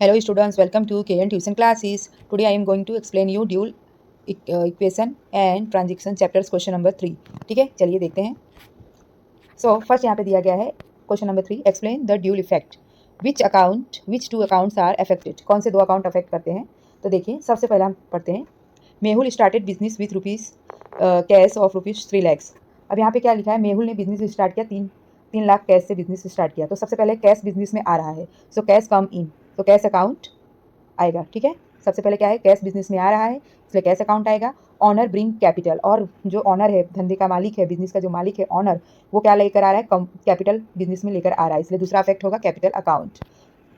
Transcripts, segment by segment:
Hello students, welcome to KN Tuition Classes. Today I am going to explain you dual equation and transition chapters question number 3. ठीक है, चलिए देखते हैं. So first यहाँ पे दिया गया है question number 3. Explain the dual effect. Which two accounts are affected? कौन से दो अकाउंट अफेक्ट करते हैं? तो देखिए, सबसे पहले हम पढ़ते हैं. Mehul started business with rupees cash of rupees 3 lakhs. अब यहाँ पे क्या लिखा है? मेहुल ने बिजनेस स्टार्ट किया, तीन लाख कैश से बिजनेस स्टार्ट किया. तो सबसे पहले कैश बिजनेस में आ रहा है, सो कैश कम इन, तो कैश अकाउंट आएगा. ठीक है, सबसे पहले क्या है, कैश बिजनेस में आ रहा है इसलिए कैश अकाउंट आएगा. ऑनर ब्रिंग कैपिटल, और जो ऑनर है, धंधे का मालिक है, बिजनेस का जो मालिक है ऑनर, वो क्या लेकर आ रहा है, कैपिटल बिजनेस में लेकर आ रहा है, इसलिए दूसरा अफेक्ट होगा कैपिटल अकाउंट.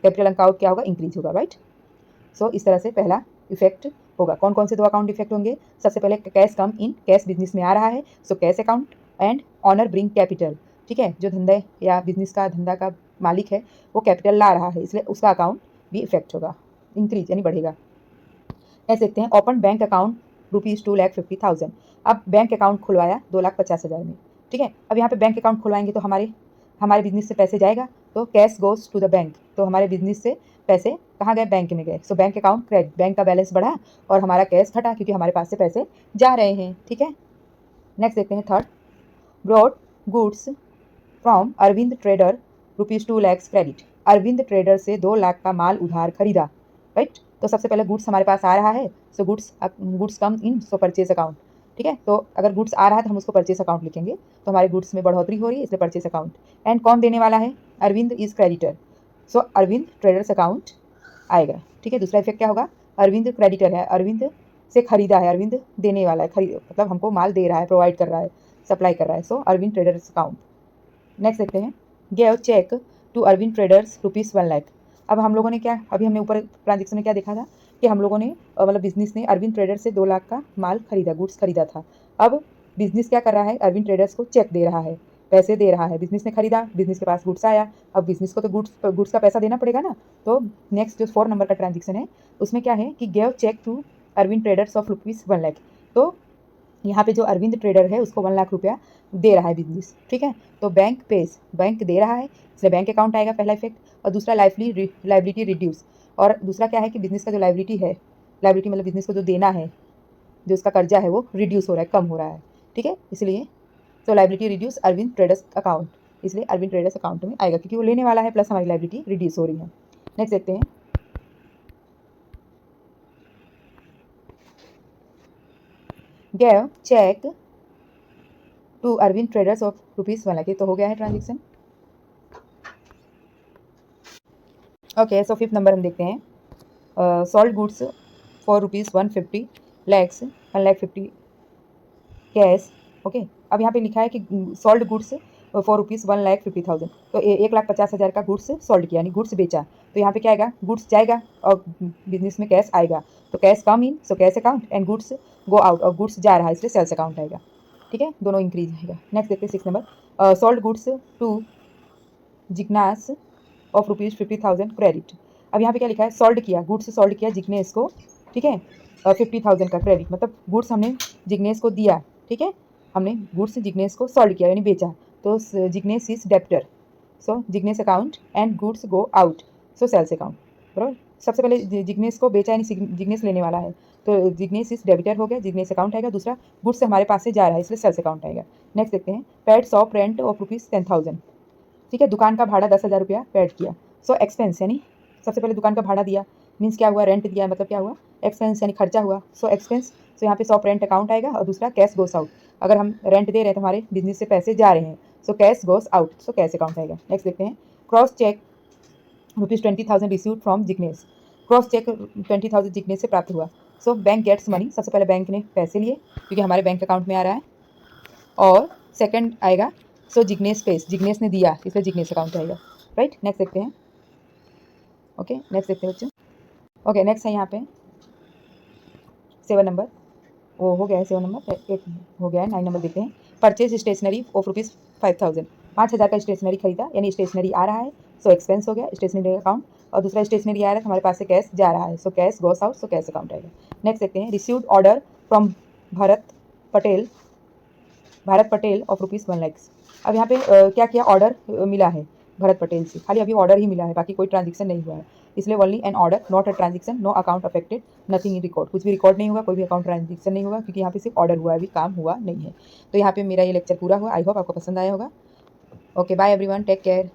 कैपिटल अकाउंट क्या होगा, इंक्रीज होगा. राइट. सो इस तरह से पहला इफेक्ट होगा. कौन कौन से दो अकाउंट इफेक्ट होंगे? सबसे पहले cash come in, cash business में आ रहा है, so cash account. And owner bring capital, ठीक है, जो धंधे या बिजनेस का धंधा का मालिक है वो कैपिटल ला रहा है, इसलिए उसका अकाउंट भी इफेक्ट होगा, इंक्रीज यानी बढ़ेगा. ऐसे देखते हैं. Open bank account rupees 2,50,000. अब बैंक अकाउंट खुलवाया 2,50,000 में. ठीक है, अब यहाँ पे बैंक अकाउंट खुलवाएंगे तो हमारे बिजनेस से पैसे जाएगा, तो cash goes to the bank, तो हमारे बिजनेस से पैसे कहाँ गए, बैंक में गए. So bank account credit, bank का बैलेंस बढ़ा और हमारा कैश घटा क्योंकि हमारे पास से पैसे जा रहे हैं. ठीक है, नेक्स्ट देखते हैं. Third, brought goods from Arvind trader rupees 2 lakhs credit. Arvind trader से 2 लाख का माल उधार खरीदा. राइट. तो सबसे पहले गुड्स हमारे पास आ रहा है, सो गुड्स कम इन, सो परचेज अकाउंट. ठीक है, तो अगर गुड्स आ रहा है तो हम उसको परचेज अकाउंट लिखेंगे, तो हमारे गुड्स में बढ़ोतरी हो रही है इसलिए परचेज अकाउंट. एंड कौन देने वाला है, Arvind is creditor, so Arvind traders account आएगा. ठीक है, दूसरा इफेक्ट क्या होगा, अरविंद क्रेडिटर है, अरविंद से खरीदा है, अरविंद देने वाला है, खरीद मतलब हमको माल दे रहा है, प्रोवाइड कर रहा है, सप्लाई कर रहा है, so Arvind traders account. Next देखते हैं. Gave cheque to Arvind traders rupees 1 lakh. अब हम लोगों ने क्या, अभी हमने ऊपर ट्रांजेक्शन में क्या देखा था कि हम लोगों ने मतलब बिजनेस ने अरविंद ट्रेडर्स से 2 लाख का माल खरीदा, गुड्स खरीदा था. अब बिजनेस क्या कर रहा है, अरविंद ट्रेडर्स को चेक दे रहा है, पैसे दे रहा है. बिजनेस ने खरीदा, बिजनेस के पास गुड्स आया, अब बिजनेस को तो गुड्स का पैसा देना पड़ेगा ना. तो नेक्स्ट जो 4 नंबर का ट्रांजेक्शन है उसमें क्या है कि gave cheque to Arvind traders of rupees 1 lakh. तो यहाँ पे जो अरविंद ट्रेडर है उसको 1 लाख रुपया दे रहा है बिजनेस. ठीक है, तो बैंक पेज, बैंक दे रहा है इसलिए बैंक अकाउंट आएगा, पहला इफेक्ट. और दूसरा लाइबिलिटी रिड्यूस, और दूसरा क्या है कि बिजनेस का जो लाइबिलिटी है, लाइबिलिटी मतलब बिजनेस को जो देना है, जो उसका कर्जा है वो रिड्यूस हो रहा है, कम हो रहा है. ठीक है, इसलिए तो liability reduce Arvind traders account, इसलिए अरविंद ट्रेडर्स अकाउंट में आएगा क्योंकि वो लेने वाला है प्लस हमारी लाइबिलिटी रिड्यूस हो रही है. नेक्स्ट देखते हैं. Gave cheque to Arvind traders of rupees 1 lakh. तो हो गया है ट्रांजेक्शन. ओके, सो 5th नंबर हम देखते हैं. Sold goods for rupees 150 lakhs, 1,50,000 cash. Okay, अब यहाँ पे लिखा है कि सोल्ड गुड्स फॉर रुपीज़ 1,50,000. तो 1,50,000 का गुड्स सोल्ड किया यानी गुड्स बेचा, तो यहाँ पे क्या आएगा, गुड्स जाएगा और बिजनेस में कैश आएगा, तो cash come in, so cash account. And goods go out, और गुड्स जा रहा है इसलिए सेल्स अकाउंट आएगा. ठीक है, दोनों इंक्रीज आएगा. नेक्स्ट देखते हैं 6 number. Sold goods to Jignesh of rupees 50,000 credit. अब यहाँ पे क्या लिखा है, सोल्ड किया, गुड्स सोल्ड किया जिग्नेस को. ठीक है, 50,000 का क्रेडिट मतलब गुड्स हमने जिग्नेस को दिया. ठीक है, हमने गुड्स जिग्नेस को सोल्ड किया यानी बेचा, तो Jignesh is debtor, so Jignesh account. And goods go out, so sales account. बराबर, सबसे पहले जिग्नेस को बेचा यानी जिग्नेस लेने वाला है, तो जिग्नेस इज डेबिटर हो गया, जिग्नेस अकाउंट आएगा. दूसरा गुड्स हमारे पास से जा रहा है इसलिए सेल्स अकाउंट आएगा. नेक्स्ट देखते हैं. Paid shop rent of rupees 10,000. ठीक है, दुकान का भाड़ा 10,000 रुपया पेड किया, सो एक्सपेंस यानी सबसे पहले दुकान का भाड़ा दिया, मीन्स क्या हुआ, रेंट दिया मतलब क्या हुआ, एक्सपेंस यानी खर्चा हुआ, सो एक्सपेंस. सो यहाँ पे शॉप रेंट अकाउंट आएगा. और दूसरा कैश गोस आउट, अगर हम रेंट दे रहे हैं तो हमारे बिजनेस से पैसे जा रहे हैं, so cash goes out, so cash account आएगा. नेक्स्ट देखते हैं. Cross cheque rupees 20,000 received from Jignesh. Cross cheque 20,000 Jignesh से प्राप्त हुआ, सो बैंक गेट्स मनी. सबसे पहले बैंक ने पैसे लिए क्योंकि हमारे बैंक अकाउंट में आ रहा है, और सेकंड आएगा सो जिग्नेस पेस, जिग्नेस ने दिया इसलिए जिग्नेस अकाउंट आएगा. राइट. नेक्स्ट देखते हैं. ओके, नेक्स्ट देखते हैं बच्चों. ओके, नेक्स्ट है यहाँ पे 7 नंबर, वो हो गया है 7 नंबर, एक हो गया है. 9 नंबर देखते हैं. Purchase stationery of rupees 5,000. 5,000 का स्टेशनरी खरीदा यानी स्टेशनरी आ रहा है, सो एक्सपेंस हो गया स्टेशनरी अकाउंट. और दूसरा स्टेशनरी आ रहा है तो हमारे पास से कैश जा रहा है, so cash goes out, so cash account आएगा. नेक्स्ट देखते हैं. Received order from Bharat Patel of rupees 1 lakh. अब यहाँ पे क्या किया, ऑर्डर मिला है भरत पटेल से, खाली अभी ऑर्डर ही मिला है, बाकी कोई ट्रांजेक्शन नहीं हुआ है. इसलिए only an order not a transaction, no account affected, nothing in record, कुछ भी रिकॉर्ड नहीं होगा, कोई भी अकाउंट ट्रांजेक्शन नहीं होगा, क्योंकि यहाँ पे सिर्फ ऑर्डर हुआ है, अभी काम हुआ नहीं है। तो यहाँ पे मेरा ये लेक्चर पूरा हुआ। आई होप आपको पसंद आया होगा। Okay bye everyone, take care.